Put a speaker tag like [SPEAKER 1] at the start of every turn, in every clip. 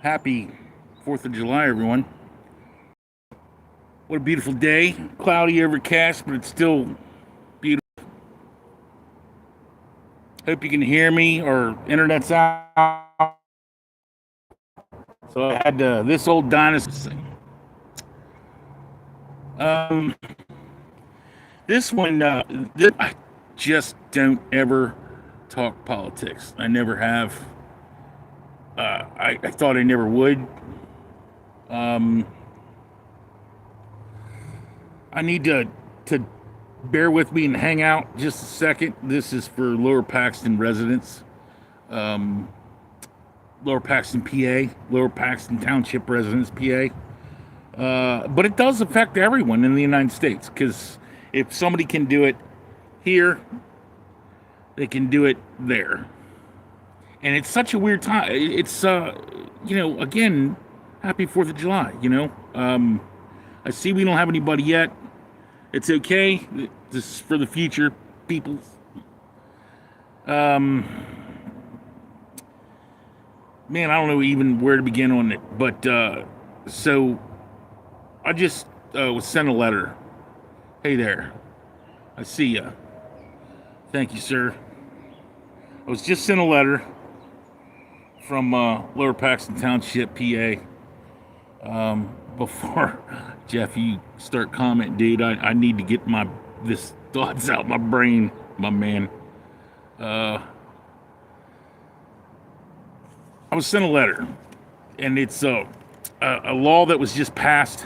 [SPEAKER 1] Happy 4th of July, everyone. What a beautiful day. Cloudy, overcast, but it's still beautiful. Hope you can hear me or internet's out. So I had this old dinosaur. This one, I just don't ever talk politics. I never have. I thought I never would. I need to bear with me and hang out just a second. This is for Lower Paxton residents, Lower Paxton, PA, Lower Paxton Township residents, PA. But it does affect everyone in the United States, because if somebody can do it here, they can do it there. And it's such a weird time. It's, again, happy 4th of July, I see we don't have anybody yet. It's okay. This is for the future, people. Man, I don't know even where to begin on it. But, so, I just was sent a letter. Hey there. I see ya. Thank you, sir. I was just sent a letter from Lower Paxton Township, PA. Before Jeff, you start commenting, dude, I need to get this thoughts out my brain, my man. I was sent a letter, and it's a law that was just passed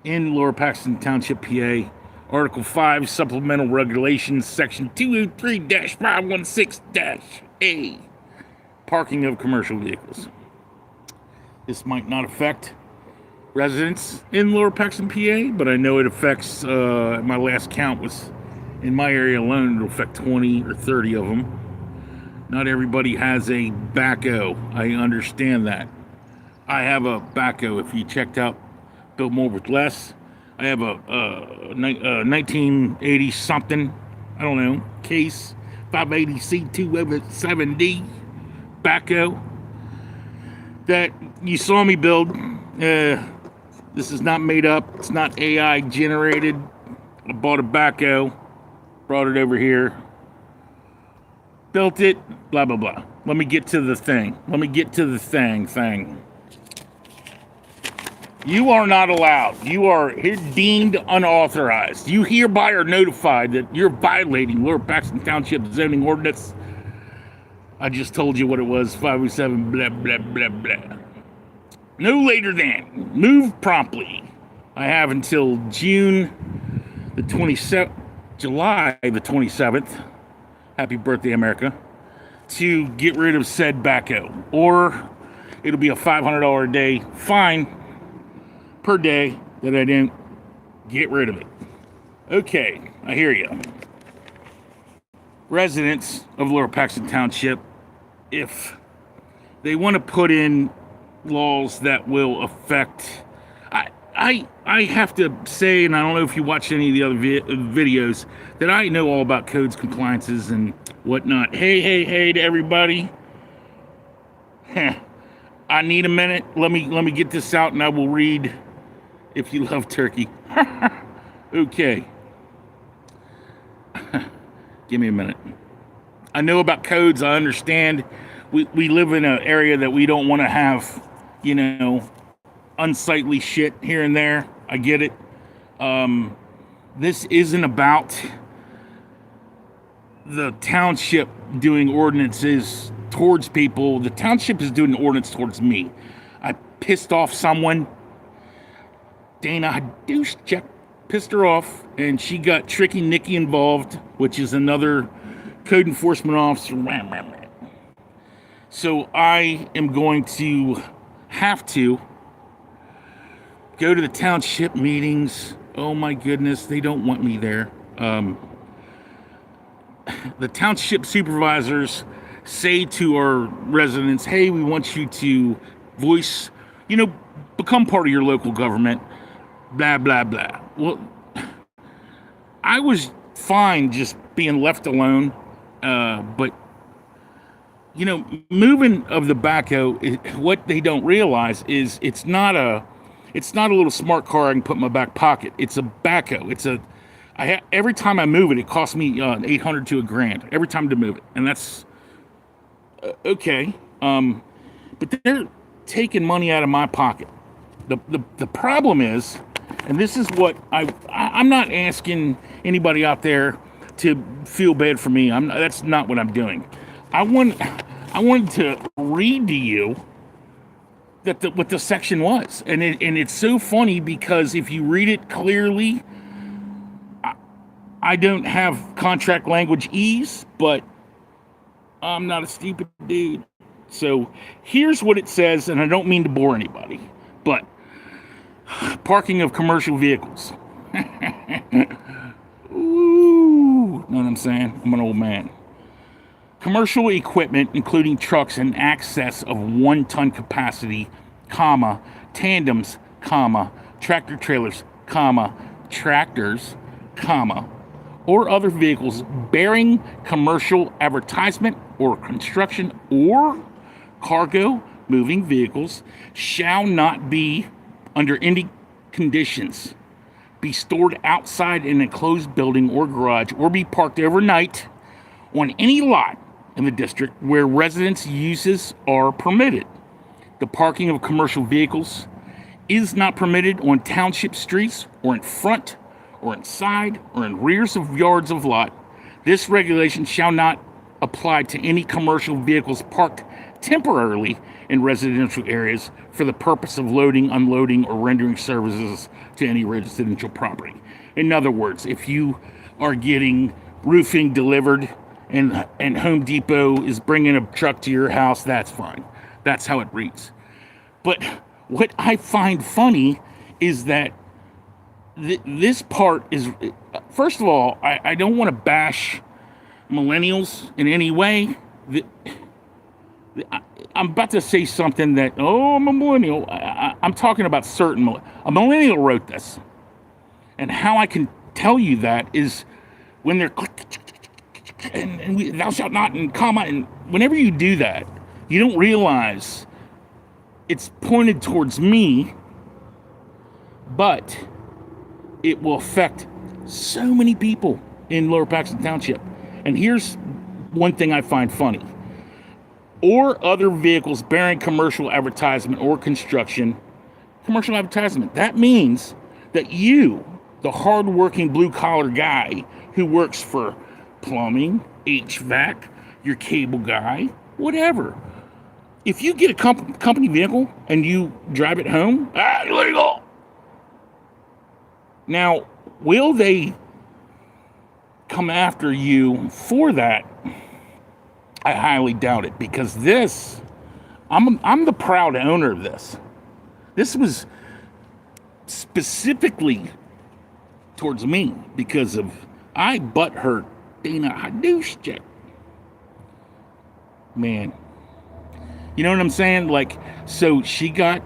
[SPEAKER 1] in Lower Paxton Township, PA. Article 5, Supplemental Regulations, Section 203-516-A, parking of commercial vehicles. This might not affect residents in Lower Paxton, PA, but I know it affects, my last count was, in my area alone, it'll affect 20 or 30 of them. Not everybody has a backhoe. I understand that. I have a backhoe. If you checked out Build More with Less, I have a 1980 something, I don't know, case 580C207D backhoe that you saw me build. This is not made up. It's not AI generated. I bought a backhoe, brought it over here, built it, blah, blah, blah. Let me get to the thing. Thing. You are not allowed. You are deemed unauthorized. You hereby are notified that you're violating Lower Paxton Township zoning ordinance. I just told you what it was, 507, blah, blah, blah, blah. No later than, move promptly. I have until July the 27th, happy birthday, America, to get rid of said backhoe. Or it'll be a $500 a day fine per day that I didn't get rid of it. Okay, I hear you. Residents of Lower Paxton Township, if they want to put in laws that will affect, I have to say, and I don't know if you watched any of the other videos, that I know all about codes, compliances, and whatnot. Hey to everybody. I need a minute. Let me get this out, and I will read if you love turkey. Okay. Give me a minute. I know about codes. I understand. We live in an area that we don't want to have, unsightly shit here and there. I get it. This isn't about the township doing ordinances towards people. The township is doing an ordinance towards me. I pissed off someone. Dana Douche pissed her off, and she got Tricky Nicky involved, which is another code enforcement officer. So I am going to have to go to the township meetings. Oh my goodness, they don't want me there. The township supervisors say to our residents, hey, we want you to voice, become part of your local government, blah, blah, blah. Well, I was fine just being left alone, but moving of the backhoe, what they don't realize is it's not a little smart car I can put in my back pocket. It's a backhoe. Every time I move it, it costs me 800 to $1,000 every time to move it, and that's okay. But they're taking money out of my pocket. The problem is, and this is what I'm not asking anybody out there to feel bad for me. That's not what I'm doing. I wanted to read to you what the section was, and it's so funny because if you read it clearly, I don't have contract language ease, but I'm not a stupid dude. So here's what it says, and I don't mean to bore anybody, but parking of commercial vehicles. Ooh, know what I'm saying? I'm an old man. Commercial equipment, including trucks in excess of 1 ton capacity, comma, tandems, comma, tractor trailers, comma, tractors, comma, or other vehicles bearing commercial advertisement or construction or cargo moving vehicles shall not be, under any conditions, be stored outside an enclosed building or garage or be parked overnight on any lot in the district where residents' uses are permitted. The parking of commercial vehicles is not permitted on township streets or in front or inside or in rears of yards of lot. This regulation shall not apply to any commercial vehicles parked temporarily in residential areas for the purpose of loading, unloading, or rendering services to any residential property. In other words, if you are getting roofing delivered and Home Depot is bringing a truck to your house, that's fine. That's how it reads. But what I find funny is that this part is, first of all, I don't want to bash millennials in any way. I'm about to say something that, I'm a millennial. I'm talking about a millennial wrote this. And how I can tell you that is when they're thou shalt not, and comma, and whenever you do that, you don't realize it's pointed towards me, but it will affect so many people in Lower Paxton Township. And here's one thing I find funny. Or other vehicles bearing commercial advertisement or construction. Commercial advertisement. That means that you, the hardworking blue-collar guy who works for plumbing, HVAC, your cable guy, whatever. If you get a company vehicle and you drive it home, illegal. Now, will they come after you for that? I highly doubt it, because I'm the proud owner of this. This was specifically towards me because of I butthurt Dana Hadushchik. Man, you know what I'm saying? Like, so she got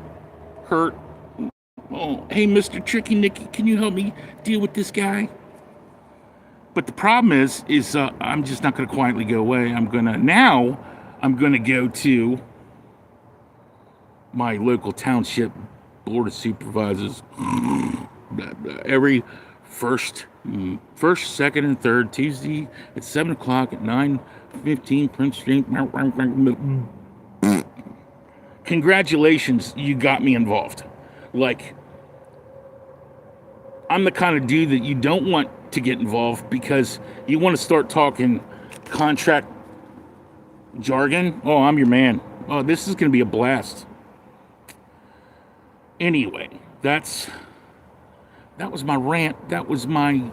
[SPEAKER 1] hurt. Oh, hey, Mr. Tricky Nicky, can you help me deal with this guy? But the problem is I'm just not going to quietly go away. I'm going to go to my local township board of supervisors every first, second, and third Tuesday at 7 o'clock at 9:15 Prince Street. Congratulations, you got me involved. Like, I'm the kind of dude that you don't want to get involved because you want to start talking contract jargon. Oh, I'm your man. Oh, this is going to be a blast. Anyway, that was my rant. That was my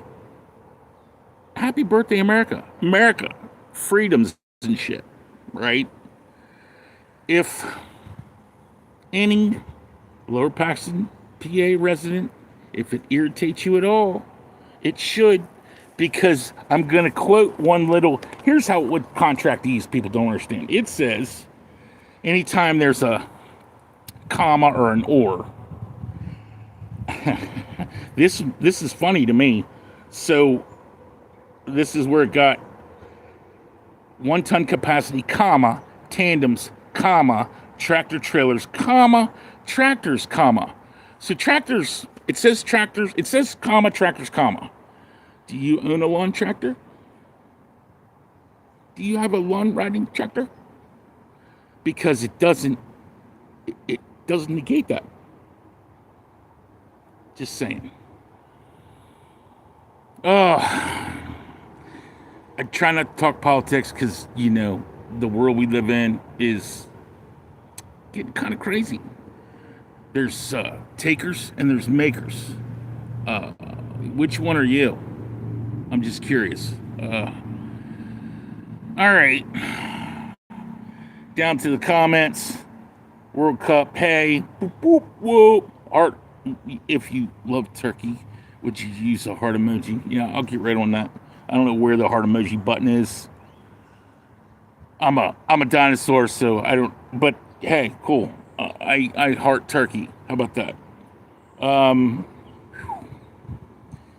[SPEAKER 1] happy birthday, America. America. Freedoms and shit, right? If any Lower Paxton, PA resident, if it irritates you at all, it should, because I'm going to quote here's what contract these people don't understand. It says, anytime there's a comma or an or. This is funny to me. So this is where it got 1 ton capacity, comma, tandems, comma, tractor trailers, comma, tractors, comma. So tractors, it says tractors, it says comma, tractors, comma. Do you own a lawn tractor? Do you have a lawn riding tractor? Because it doesn't negate that. Just saying. Oh, I try not to talk politics because, you know, the world we live in is getting kind of crazy. There's takers and there's makers. Which one are you? I'm just curious. All right. Down to the comments. World Cup. Hey. Boop, boop, whoop. Art. If you love turkey, would you use a heart emoji? Yeah, I'll get right on that. I don't know where the heart emoji button is. I'm a dinosaur, so I don't. But hey, cool. I heart turkey. How about that?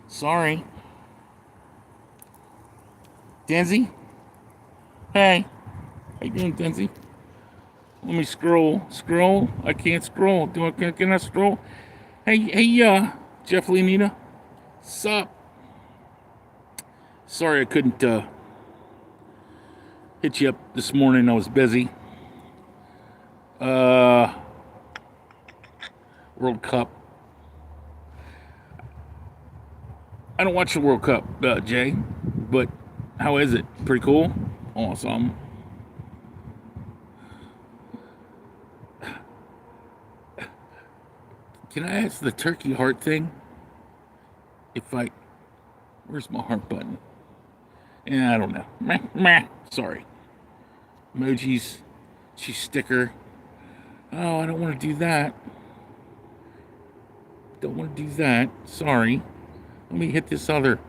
[SPEAKER 1] Sorry. Denzi? Hey. How you doing, Denzi? Let me scroll. Scroll? I can't scroll. Can I scroll? Hey, Jeff Leonita. Sup? Sorry I couldn't hit you up this morning. I was busy. World Cup. I don't watch the World Cup, Jay, but how is it? Pretty cool? Awesome. Can I ask the turkey heart thing? Where's my heart button? Yeah, I don't know. Meh. Sorry. Emojis. She's sticker. Oh, I don't want to do that. Don't want to do that. Sorry. Let me hit this other.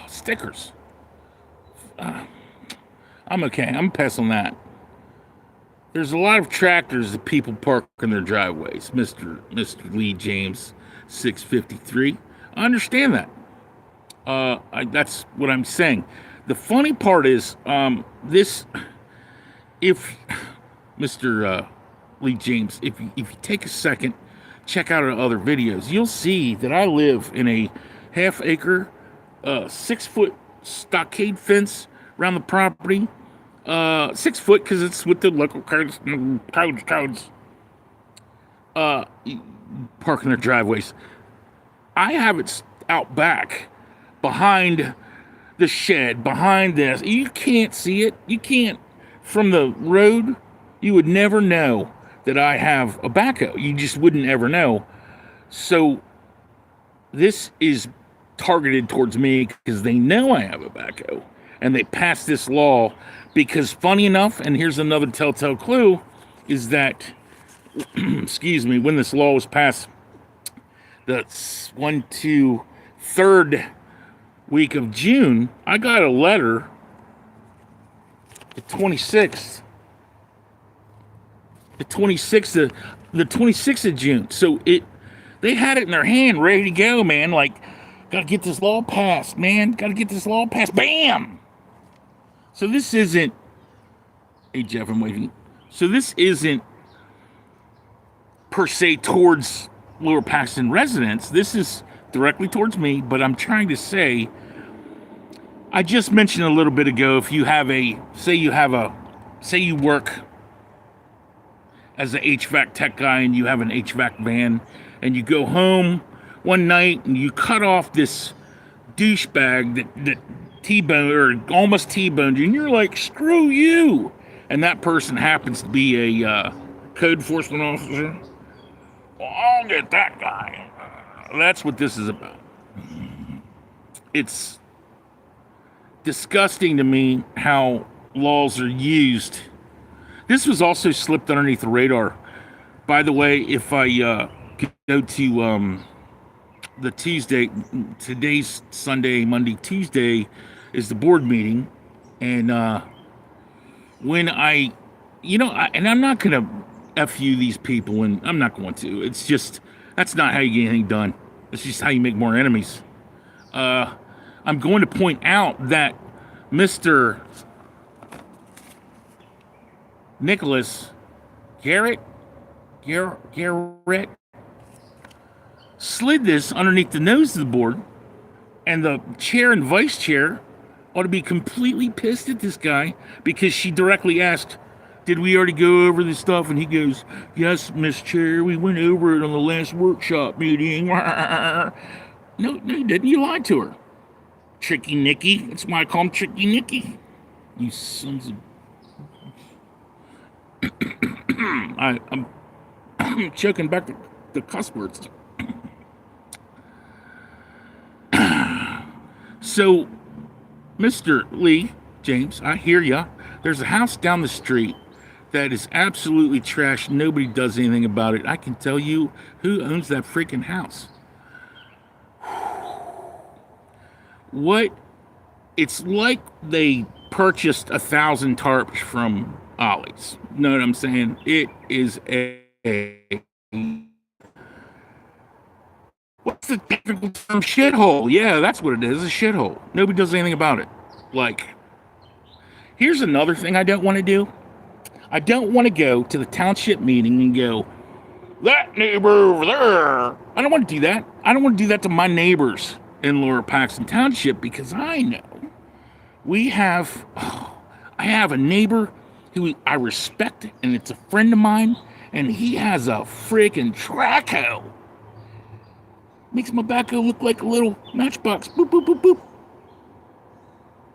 [SPEAKER 1] Stickers. I'm okay. I'm passing that. There's a lot of tractors that people park in their driveways. Mr. Lee James, 653. I understand that. That's what I'm saying. The funny part is, if Mr. Lee James, if you take a second, check out our other videos, you'll see that I live in a half-acre, 6-foot stockade fence around the property. 6 foot because it's with the local codes. Parking their driveways. I have it out back, behind the shed, behind this. You can't see it. You can't from the road. You would never know that I have a backhoe. You just wouldn't ever know. So this is targeted towards me because they know I have a backhoe, and they passed this law. Because funny enough, and here's another telltale clue, is that, excuse me, when this law was passed, the 3rd week of June, I got a letter, the 26th of June. So they had it in their hand, ready to go, man. Like, gotta get this law passed, man. Gotta get this law passed. Bam! So this isn't, hey Jeff, I'm waiting. So this isn't per se towards Lower Paxton residents. This is directly towards me, but I'm trying to say, I just mentioned a little bit ago, if you have say you work as an HVAC tech guy and you have an HVAC van and you go home one night and you cut off this douchebag that T-bone or almost T-boned you, and you're like, screw you, and that person happens to be a code enforcement officer, well, I'll get that guy. That's what this is about. It's disgusting to me how laws are used. This was also slipped underneath the radar. By the way, if I go to the Tuesday, today's Sunday, Monday, Tuesday is the board meeting, and when and I'm not gonna F you these people, and I'm not going to. It's just, that's not how you get anything done. It's just how you make more enemies. I'm going to point out that Mr. Nicholas Garrett, Garrett slid this underneath the nose of the board, and the chair and vice chair ought to be completely pissed at this guy because she directly asked, did we already go over this stuff? And he goes, yes, Miss Chair, we went over it on the last workshop meeting. No, you didn't. You lied to her. Tricky Nicky. That's why I call him Tricky Nicky. You sons of... I'm choking back the cuss words. So, Mr. Lee, James, I hear ya. There's a house down the street that is absolutely trash. Nobody does anything about it. I can tell you who owns that freaking house. What? It's like they purchased 1,000 tarps from Ollie's. Know what I'm saying? It is what's the technical term? Shithole. Yeah, that's what it is. A shithole. Nobody does anything about it. Like, here's another thing I don't want to do. I don't want to go to the township meeting and go, that neighbor over there. I don't want to do that. I don't want to do that to my neighbors in Lower Paxton Township because I know I have a neighbor who I respect, and it's a friend of mine, and he has a freaking trackhoe. Makes my backhoe look like a little matchbox. Boop, boop, boop, boop.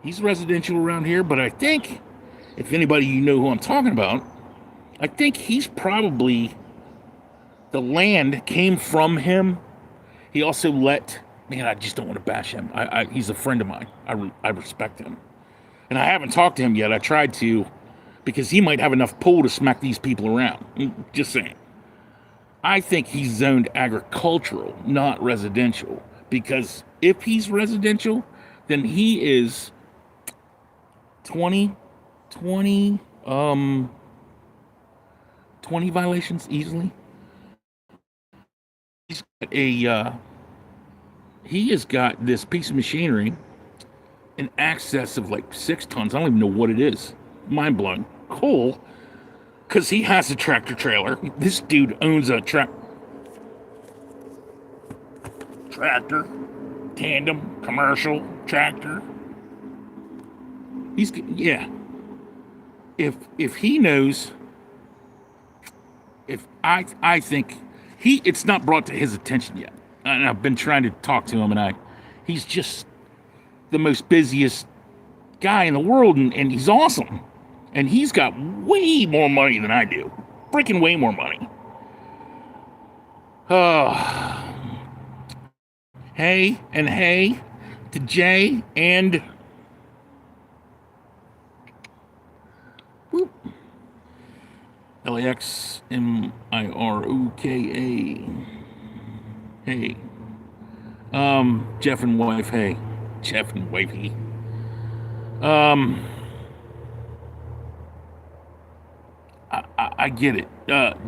[SPEAKER 1] He's residential around here, but I think, if anybody you know who I'm talking about, I think he's probably, the land came from him. He also man, I just don't want to bash him. He's a friend of mine. I respect him. And I haven't talked to him yet. I tried to, because he might have enough pull to smack these people around. Just saying. I think he's zoned agricultural, not residential. Because if he's residential, then he is 20 violations easily. He has got this piece of machinery in excess of like 6 tons. I don't even know what it is. Mind blowing. Cool. Because he has a tractor trailer. This dude owns a tractor, tandem, commercial tractor. Yeah. If he knows, I think it's not brought to his attention yet. And I've been trying to talk to him, and he's just the most busiest guy in the world, and he's awesome. And he's got way more money than I do. Freaking way more money. Hey to Jay and whoop, LAXMIROKA. Hey. Jeff and wife, hey. Jeff and wifey. I get it.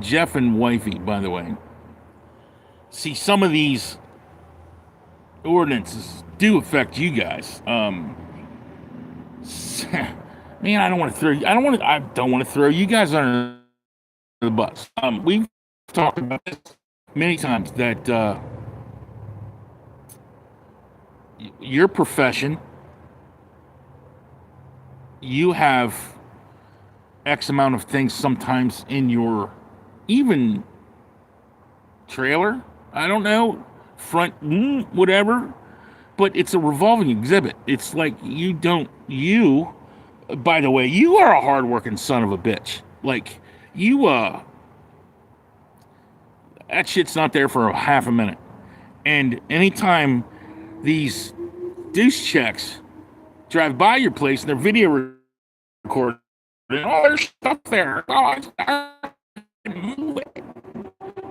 [SPEAKER 1] Jeff and wifey, by the way. See, some of these ordinances do affect you guys. Man, I don't want to throw you guys under the bus. We've talked about this many times that your profession, you have X amount of things sometimes in your even trailer, I don't know, front, whatever, but it's a revolving exhibit. It's like by the way, you are a hardworking son of a bitch. Like, that shit's not there for a half a minute. And anytime these douche checks drive by your place and they're video recording, there's stuff there.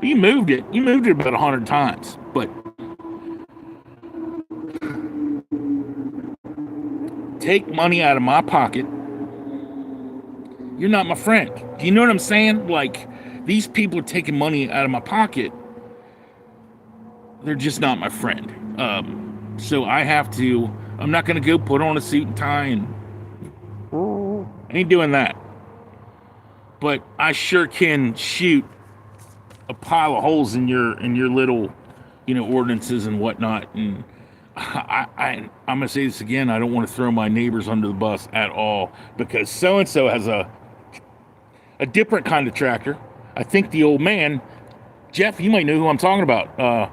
[SPEAKER 1] You moved it. You moved it about 100 times. But take money out of my pocket. You're not my friend. Do you know what I'm saying? Like, these people are taking money out of my pocket. They're just not my friend. So I'm not going to go put on a suit and tie and I ain't doing that. but I sure can shoot a pile of holes in your little, ordinances and whatnot. And I'm gonna say this again. I don't want to throw my neighbors under the bus at all, because so and so has a different kind of tractor. I think the old man, Jeff, you might know who I'm talking about.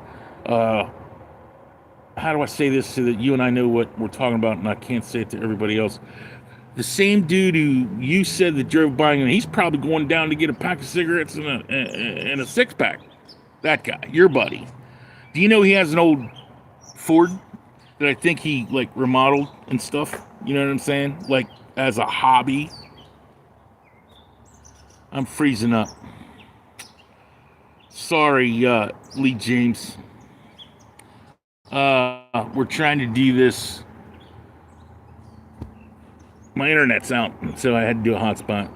[SPEAKER 1] How do I say this so that you and I know what we're talking about, and I can't say it to everybody else? The same dude who you said that drove by, and he's probably going down to get a pack of cigarettes and a six pack. That guy, your buddy. Do you know he has an old Ford that I think he like remodeled and stuff? You know what I'm saying? Like as a hobby. I'm freezing up. Sorry, Lee James. We're trying to do this. My internet's out, so I had to do a hotspot.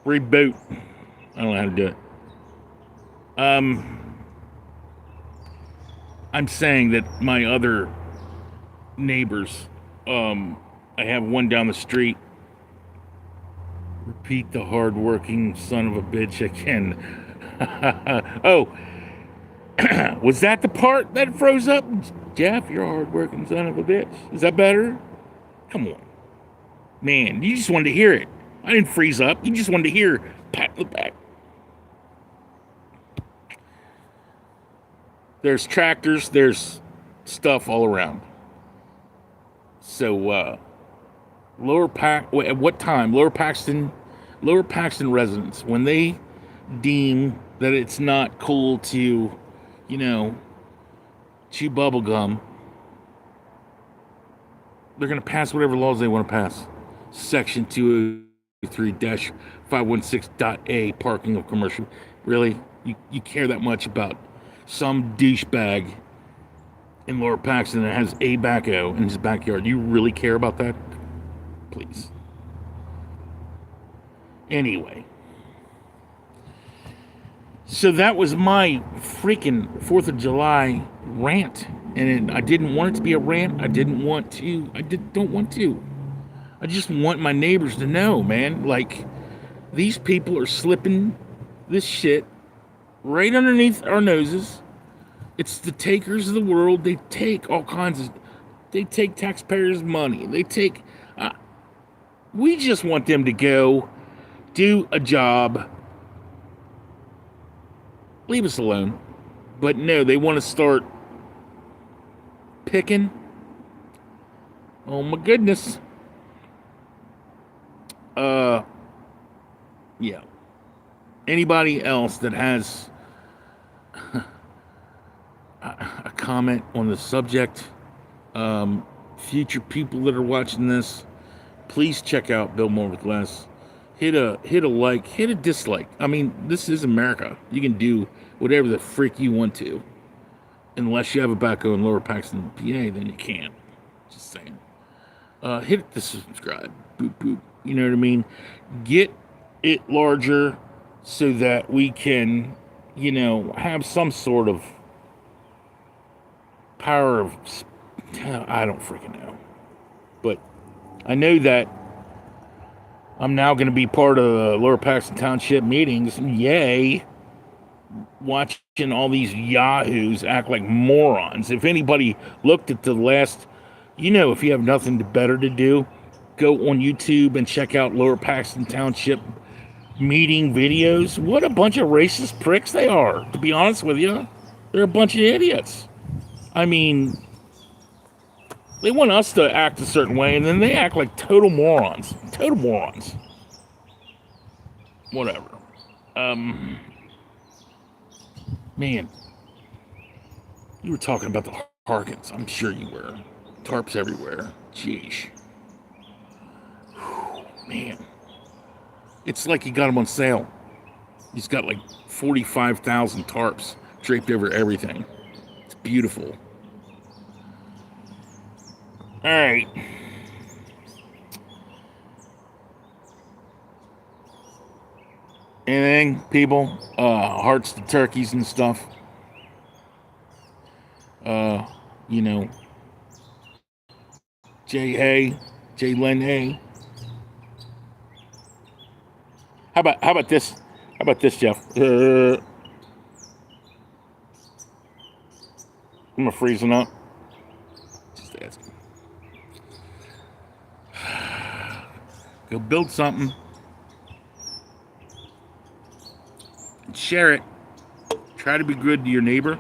[SPEAKER 1] Reboot. I don't know how to do it. I'm saying that my other neighbors, I have one down the street. Repeat the hard-working son of a bitch again. Oh, was that the part that froze up? Jeff, you're a hard-working son of a bitch. Is that better? Come on. Man, you just wanted to hear it. I didn't freeze up. You just wanted to hear pat the back. There's tractors. There's stuff all around. So, at what time? Lower Paxton residents, when they deem that it's not cool to, chew bubble gum, they're going to pass whatever laws they want to pass. Section 203-516.a, parking of commercial. Really? You care that much about some douchebag in Lower Paxton that has a backhoe in his backyard? You really care about that? Please. Anyway. So that was my freaking 4th of July rant. And I didn't want it to be a rant. I don't want to. I just want my neighbors to know, man. Like, these people are slipping this shit right underneath our noses. It's the takers of the world. They take they take taxpayers' money. We just want them to go do a job. Leave us alone. But no, they want to start picking. Oh my goodness. Yeah. Anybody else that has a comment on the subject, future people that are watching this, please check out Build More with Less. Hit a like, hit a dislike. I mean, this is America. You can do whatever the frick you want to. Unless you have a backhoe in Lower Paxton, PA, then you can't. Just saying. Hit the subscribe. Boop, boop. You know what I mean? Get it larger so that we can, have some sort of power of... I don't freaking know. But I know that I'm now going to be part of the Lower Paxton Township meetings. Yay. Watching all these yahoos act like morons. If anybody looked at the last, if you have nothing better to do, go on YouTube and check out Lower Paxton Township meeting videos. What a bunch of racist pricks they are, to be honest with you. They're a bunch of idiots. I mean, they want us to act a certain way, and then they act like total morons. Total morons. Whatever. Man, you were talking about the Harkins. I'm sure you were. Tarps everywhere. Jeez. Whew, man. It's like he got them on sale. He's got like 45,000 tarps draped over everything. It's beautiful. All right. Anything, people? Hearts to turkeys and stuff. Jay Hay, Jay Len A. How about this? How about this, Jeff? I'm a freezing up. Just asking. Go build something. And share it. Try to be good to your neighbor.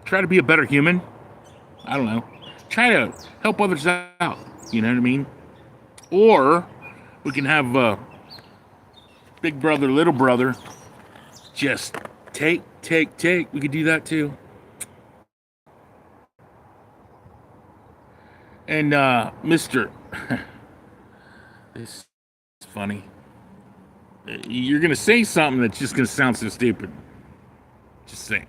[SPEAKER 1] Try to be a better human. I don't know. Try to help others out. You know what I mean? Or we can have big brother, little brother. Just take. We could do that too. And Mr. This is funny. You're gonna say something that's just gonna sound so stupid. Just saying.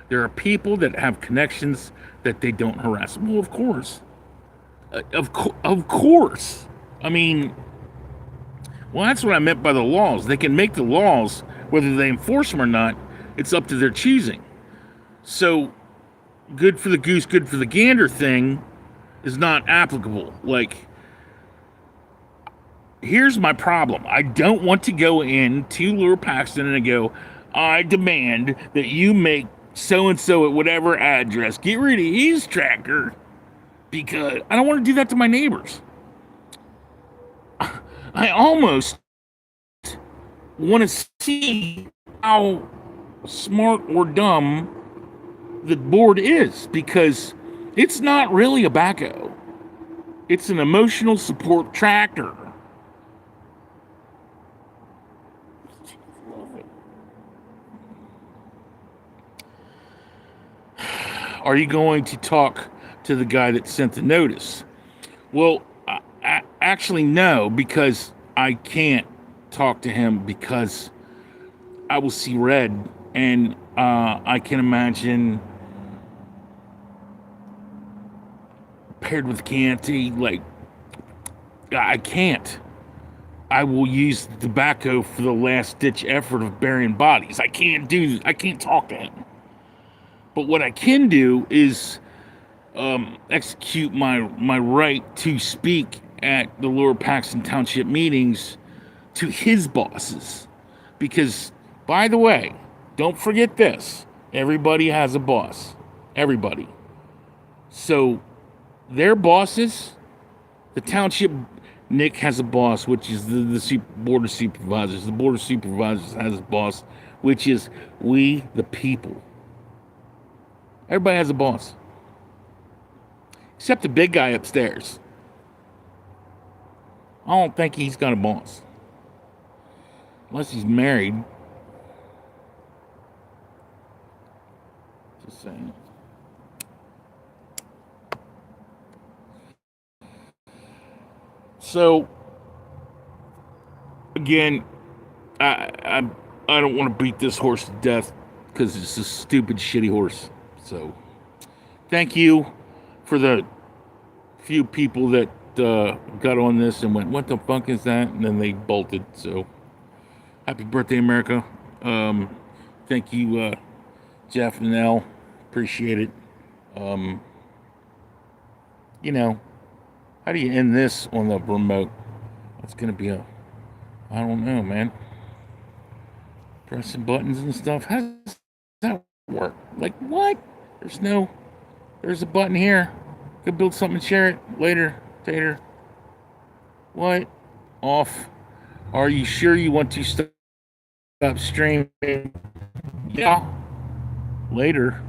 [SPEAKER 1] There are people that have connections that they don't harass. Well, of course. Of course. I mean, well, that's what I meant by the laws. They can make the laws, whether they enforce them or not, it's up to their choosing. So, good for the goose, good for the gander thing is not applicable. Like, here's my problem. I don't want to go into Lower Paxton and go, I demand that you make so-and-so at whatever address get rid of his tracker, because I don't want to do that to my neighbors. I almost want to see how smart or dumb the board is, because it's not really a backhoe. It's an emotional support tractor. Are you going to talk to the guy that sent the notice? Well, actually, no, because I can't talk to him because I will see red, and I can imagine paired with Canty, like, I can't. I will use the backhoe for the last ditch effort of burying bodies. I can't talk to him. But what I can do is execute my right to speak at the Lower Paxton Township meetings to his bosses. Because, by the way, don't forget this. Everybody has a boss. Everybody. So, their bosses, the township, Nick has a boss, which is the board of supervisors. The board of supervisors has a boss, which is we, the people. Everybody has a boss. Except the big guy upstairs. I don't think he's got a boss. Unless he's married. Just saying. So, again, I don't want to beat this horse to death because it's a stupid, shitty horse. So, thank you for the few people that got on this and went, what the fuck is that? And then they bolted. So, happy birthday, America. Thank you, Jeff and Elle. Appreciate it. You know, how do you end this on the remote? That's going to be I don't know, man. Pressing buttons and stuff. How does that work? Like, what? There's a button here. Could build something and share it later, Tater. What? Off. Are you sure you want to stop streaming? Yeah. Later.